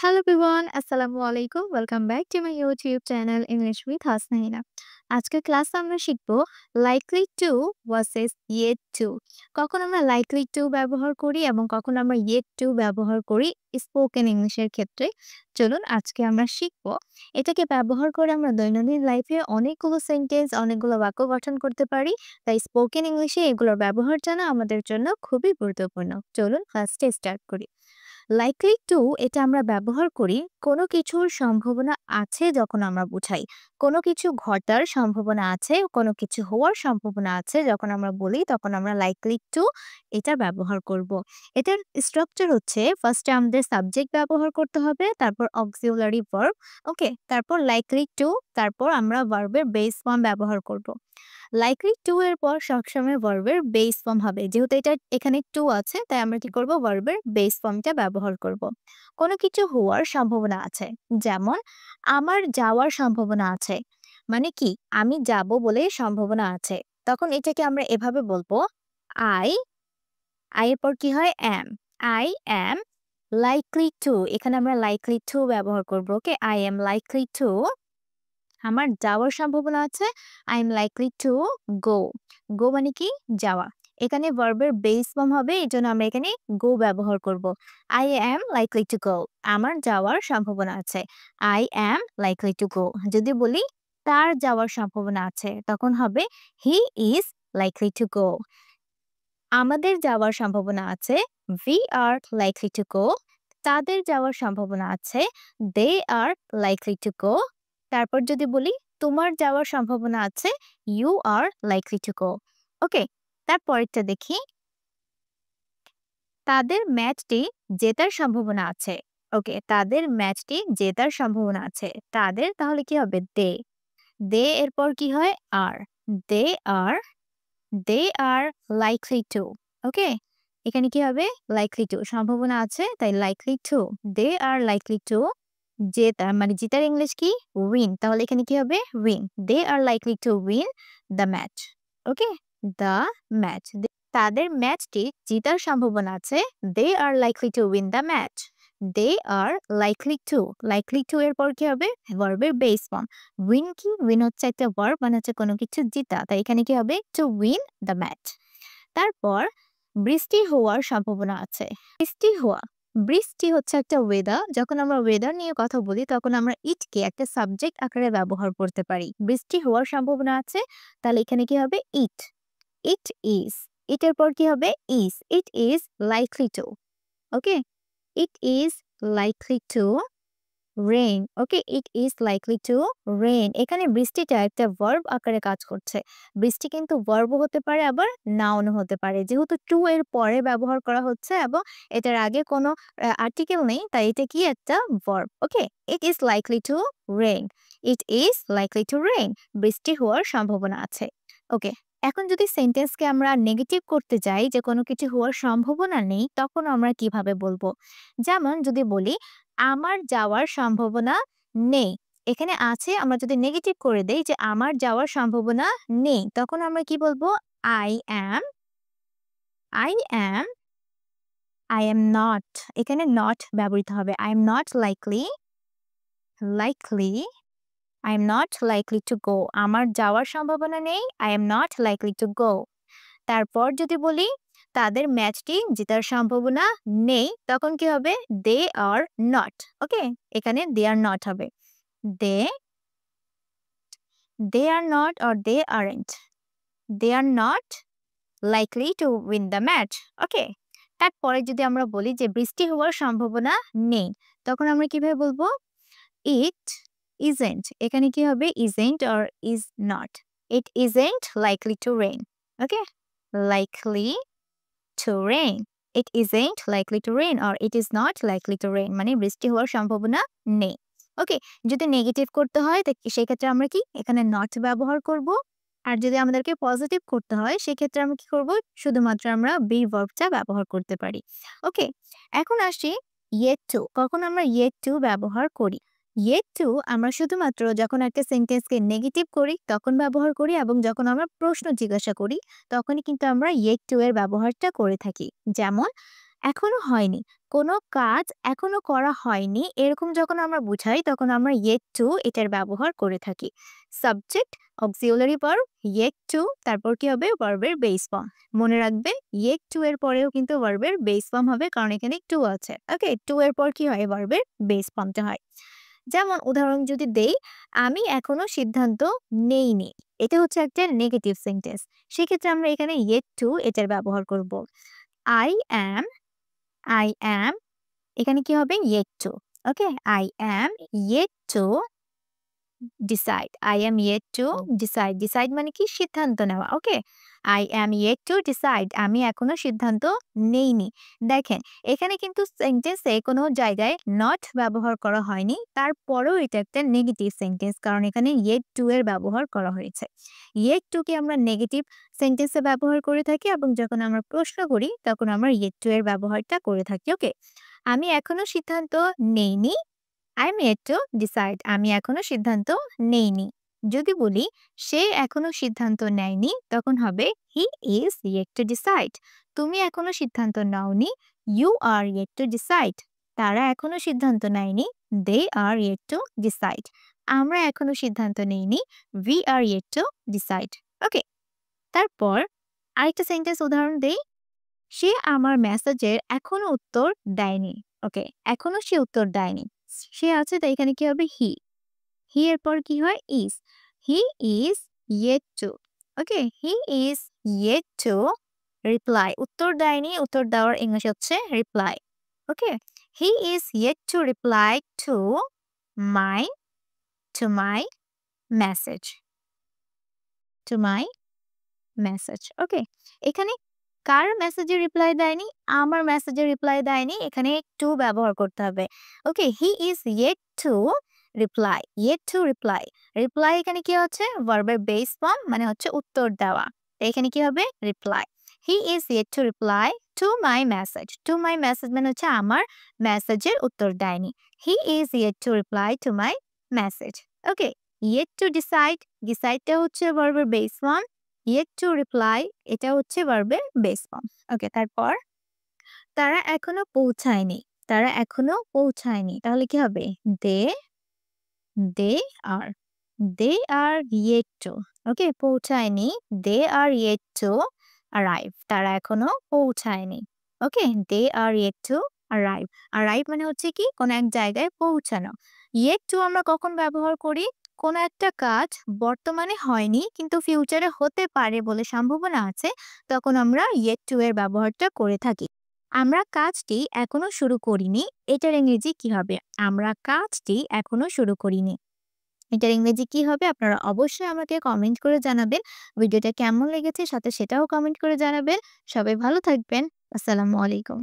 Hello everyone, আসসালামু আলাইকুম। Welcome back to my YouTube channel English with Hasnaina. আজকের ক্লাসে আমরা শিখব likely to versus yet two. কখন আমরা লাইকলি টু ব্যবহার করি এবং কখন আমরা ইয়েট টু ব্যবহার করি স্পোকেন ইংলিশের ক্ষেত্রে। চলুন আজকে আমরা শিখব। এটাকে ব্যবহার করে আমরা দৈনন্দিন লাইফে অনেকগুলো সেন্টেন্স, অনেকগুলো বাক্য গঠন করতে পারি। তাই স্পোকেন ইংলিশে এগুলোর ব্যবহার জানা আমাদের জন্য খুবই গুরুত্বপূর্ণ। চলুন ফার্স্টে স্টার্ট করি। লাইকলি টু এটা আমরা ব্যবহার করি কোনো কিছুর সম্ভাবনা আছে যখন আমরা বুঝাই। কোনো কিছু ঘটার সম্ভাবনা আছে, কোনো কিছু হওয়ার সম্ভাবনা আছে যখন আমরা বলি তখন আমরা লাইকলি টু এটা ব্যবহার করব। এটার স্ট্রাকচার হচ্ছে ফার্স্টে আমাদের সাবজেক্ট ব্যবহার করতে হবে, তারপর অক্সিলারি ভার্ব, ওকে, তারপর লাইকলি টু, তারপর আমরা ভার্বের বেস ফর্ম ব্যবহার করব। লাইকলি টু এর পর সবসময় ভার্বের বেস ফর্ম হবে। যেহেতু এটা এখানে টু আছে তাই আমরা কি করব, ভার্বের বেস ফর্মটা ব্যবহার করব। কোনো কিছু হওয়ার সম্ভাবনা আছে, যেমন আমার যাওয়ার সম্ভাবনা আছে, মানে কি আমি যাব বলে সম্ভাবনা আছে। তখন এটাকে আমরা এভাবে বলবো, আই, আই এর পর কি হয়, am, I am likely to. এখানে আমরা লাইকলি টু ব্যবহার করব। Okay, I am likely to, আমার যাওয়ার সম্ভাবনা আছে, I am likely to go. Go মানে কি, যাওয়া। এখানে ভার্বের বেস ফর্ম হবে, এই জন্য আমরা এখানে গো ব্যবহার করব। আই অ্যাম লাইকলি টু গো, আমার যাওয়ার সম্ভাবনা আছে, আই অ্যাম লাইকলি টু গো। যদি বলি তার যাওয়ার সম্ভাবনা আছে তখন হবে হি ইজ লাইকলি টু গো। আমাদের যাওয়ার সম্ভাবনা আছে, we are likely to go। তাদের যাওয়ার সম্ভাবনা আছে, they are likely to go। তারপর যদি বলি তোমার যাওয়ার সম্ভাবনা আছে, you are likely to go। ওকে, তারপরেরটা দেখি, তাদের ম্যাচটি জেতার সম্ভাবনা আছে। ওকে, তাদের ম্যাচটি জেতার সম্ভাবনা আছে, তাদের তাহলে কি হবে, দে এরপর কি হয়, আর, দে আর, দে আর লাইকলি টু। ওকে, এখানে কি হবে, লাইকলি টু, সম্ভাবনা আছে তাই likely to, they are likely to জেতা, মানে জিতার ইংলিশ কি, উইন। তাহলে এখানে কি হবে, win, they are likely to win the match. Okay, the match, তাদের ম্যাচটি জিতার সম্ভাবনা আছে, they are likely to win the match. They are likely to এর পর কি হবে, ভার্বের বেস ফর্ম। উইন কি, উইন হচ্ছে একটা ভার্ব, মানে হচ্ছে কোনো কিছু জিতা, তাই এখানে কি হবে, টু উইন দ্য ম্যাচ। তারপর বৃষ্টি হওয়ার সম্ভাবনা আছে। বৃষ্টি হওয়া, বৃষ্টি হচ্ছে একটা ওয়েদার। যখন আমরা ওয়েদার নিয়ে কথা বলি তখন আমরা ইটকে একটা সাবজেক্ট আকারে ব্যবহার করতে পারি। বৃষ্টি হওয়ার সম্ভাবনা আছে, তাহলে এখানে কি হবে, ইট, ইট ইজ। ইটের পর কি হবে, is, it is likely to. Okay, it is likely to rain. Okay, it is likely to rain. এখানে বৃষ্টিটা একটা ভার্ব আকারে কাজ করছে। বৃষ্টি কিন্তু ভার্বও হতে পারে আবার নাউনও হতে পারে। যেহেতু টু এর পরে ব্যবহার করা হচ্ছে এবং এটার আগে কোনো আর্টিকেল নেই তাই এটা কি একটা verb. Okay, it is likely to rain, it is likely to rain, বৃষ্টি হওয়ার সম্ভাবনা আছে। ওকে, এখন যদি সেন্টেন্সকে আমরা নেগেটিভ করতে যাই যে কোনো কিছু হওয়ার সম্ভাবনা নেই তখন আমরা কিভাবে বলবো। যেমন যদি বলি আমার যাওয়ার সম্ভাবনা নেই, এখানে আছে আমরা যদি নেগেটিভ করে দেই যে আমার যাওয়ার সম্ভাবনা নেই তখন আমরা কি বলবো, I am, I am, I am not. এখানে নট ব্যবহৃত হবে, I am not likely, likely, I am not likely to গো, আমার যাওয়ার সম্ভাবনা নেই, I am not likely to গো। তারপর যদি বলি তাদের ম্যাচটি জেতার সম্ভাবনা নেই তখন কি হবে, দে আর নট। ওকে, এখানে দে আর নট হবে, they, they are not or they aren't, they are not likely to win the match. Okay, তারপরে যদি আমরা বলি যে বৃষ্টি হওয়ার সম্ভাবনা নেই তখন আমরা কিভাবে বলবো, ইট ইজেন্ট। এখানে কি হবে, isn't or is not, it isn't likely to rain. Okay, likely to rain. It isn't likely to rain or it is not likely to rain, মানে বৃষ্টি হওয়ার সম্ভাবনা নেই। ওকে, যদি নেগেটিভ করতে হয় সেই ক্ষেত্রে আমরা কি এখানে নট ব্যবহার করব। আর যদি আমাদেরকে পজিটিভ করতে হয় সেক্ষেত্রে আমরা কি করব, শুধুমাত্র আমরা বি ভার্বটা ব্যবহার করতে পারি। ওকে, এখন আসি yet to। কখন আমরা yet to ব্যবহার করি, yet to আমরা শুধুমাত্র যখন একটা সেন্টেন্সকে নেগেটিভ করি তখন ব্যবহার করি এবং যখন আমরা প্রশ্ন জিজ্ঞাসা করি তখনই কিন্তু আমরা yet to এর ব্যবহারটা করে থাকি। যেমন এখনো হয়নি। কোনো কাজ এখনো করা হয়নি এরকম যখন আমরা বুঝাই তখন আমরা yet to এটার ব্যবহার করে থাকি। Subject, auxiliary verb, yet to তারপর কি হবে ভার্বের বেস ফর্ম। মনে রাখবে yet to এর পরেও কিন্তু ভার্বের বেস ফর্ম হবে কারণ এখানে to আছে। ওকে? to এর পর কি হয় ভার্বের বেস ফর্মটা হয়। যেমন উদাহরণ যদি দেই, আমি এখনো সিদ্ধান্ত নেইনি। এটা হচ্ছে একটা নেগেটিভ সেন্টেন্স। সেক্ষেত্রে আমরা এখানে yet to এটার ব্যবহার করব। I am I am এখানে কি হবে yet to okay I am yet to decide I am yet to decide মানে কি সিদ্ধান্ত নেওয়া ওকে I am yet to decide আমি এখনো সিদ্ধান্ত নেইনি দেখেন এখানে কিন্তু সেন্টেন্সে কোনো জায়গায় not ব্যবহার করা হয়নি তারপরেও এটা একটা নেগেটিভ সেন্টেন্স কারণ এখানে yet to এর ব্যবহার করা হয়েছে yet to কে আমরা নেগেটিভ সেন্টেন্সে ব্যবহার করে থাকি এবং যখন আমরা প্রশ্ন করি তখন আমরা yet to এর ব্যবহারটা করে থাকি ওকে আমি এখনো সিদ্ধান্ত নেইনি I'm yet to decide আমি এখনো সিদ্ধান্ত নেইনি যদি বলি সে এখনো সিদ্ধান্ত নেয়নি তখন হবে he is yet to decide তুমি এখনো সিদ্ধান্ত নাওনি you are yet to decide তারা এখনো সিদ্ধান্ত নেয়নি they are yet to decide আমরা এখনো সিদ্ধান্ত নেইনি we are yet to decide ওকে তারপর আরেকটা সেন্টেন্স উদাহরণ দেই সে আমার মেসেজের এখনো উত্তর দেয়নি ওকে এখনো সে উত্তর দেয়নি সে আছে তাই এখানে কি হবে হি এর পর কি হয় is he is yet to okay he is yet to reply উত্তর দেয়নি উত্তর দেওয়ার ইংলিশ হচ্ছে reply okay he is yet to reply my to my message to my message ওকে এখানে কার মেসেজে রিপ্লাই দেয়নি আমার মেসেজে রিপ্লাই দেয়নি এখানে টু ব্যবহার করতে হবে okay he is yet to reply reply এখানে কি হচ্ছে ভার্বের বেস ফর্ম মানে হচ্ছে উত্তর দেওয়া এখানে কি হবে reply he is yet to reply to my message মানে হচ্ছে আমার মেসেজের উত্তর দেয়নি হি is yet to reply to my message okay yet to ডিসাইডটা হচ্ছে ভার্বের base form yet to reply এটা হচ্ছে ভার্বের বেস ফর্ম ওকে তারপর তারা এখনো পৌঁছায়নি তাহলে কি হবে they they R they R yet to ওকে পৌঁছায়নি দে আর yet to arrive তারা এখনো পৌঁছায়নি ওকে দে আর yet to arrive মানে হচ্ছে কি কোন এক জায়গায় পৌঁছানো yet to আমরা কখন ব্যবহার করি কোনো একটা কাজ বর্তমানে হয়নি কিন্তু ফিউচারে হতে পারে বলে সম্ভাবনা আছে তখন আমরা yet to এর ব্যবহারটা করে থাকি আমরা কাজটি এখনো শুরু করিনি এটার ইংরেজি কি হবে আমরা কাজটি এখনো শুরু করিনি এটার ইংরেজি কি হবে আপনারা অবশ্যই আমাকে কমেন্ট করে জানাবেন ভিডিওটা কেমন লেগেছে সাথে সেটাও কমেন্ট করে জানাবেন সবাই ভালো থাকবেন আসসালামু আলাইকুম